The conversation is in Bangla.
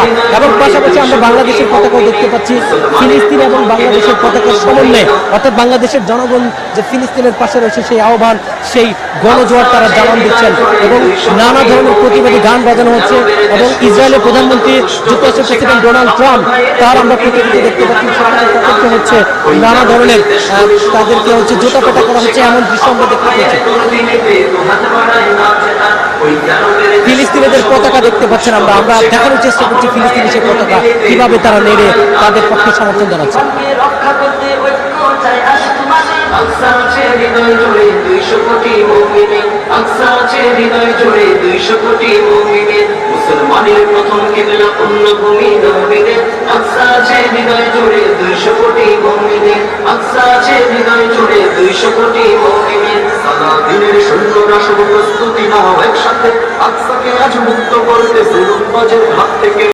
পতাকা এবং পাশাপাশি আমরা বাংলাদেশের পতাকাও দেখতে পাচ্ছি। ফিলিস্তিন এবং বাংলাদেশের পতাকার সমন্বয়ে অর্থাৎ বাংলাদেশের জনগণ যে ফিলিস্তিনের পাশে রয়েছে সেই আহ্বান, সেই গণজোয়ার তারা জানান দিচ্ছেন এবং নানা ধরনের প্রতিবাদী গান বাজানো হচ্ছে এবং ইসরায়েলের প্রধানমন্ত্রী যুক্তরাষ্ট্রের প্রেসিডেন্ট ডোনাল্ড ট্রাম্প তার আমরা প্রতিনিধি দেখতে পাচ্ছি তাদেরকে হচ্ছে নানা ধরনের তাদেরকে হচ্ছে জুতা পেটা করা হচ্ছে এমন দৃশ্য আমরা দেখতে পাচ্ছি। ফিলিস্তিনিদের পতাকা দেখতে পাচ্ছেন আমরা আমরা দেখানোর চেষ্টা করছি ফিলিস্তিনি সেই পতাকা কিভাবে তারা নেড়ে তাদের পক্ষে সমর্থন জানাচ্ছে। আকসা আছে হৃদয় জুড়ে 200 কোটি মুমিনের, আকসা আছে হৃদয় জুড়ে 200 কোটি মুমিনের, মুসলমানের প্রথম কিবলা পুণ্যভূমি নবীদের। আকসা আছে হৃদয় জুড়ে 200 কোটি মুমিনের, আকসা আছে হৃদয় জুড়ে 200 কোটি মুমিনের। সালাদিনের সৈন্যরা সব প্রস্তুতি নাও একসাথে, আকসাকে আজ মুক্ত করতে জুলুমবাজের হাত থেকে।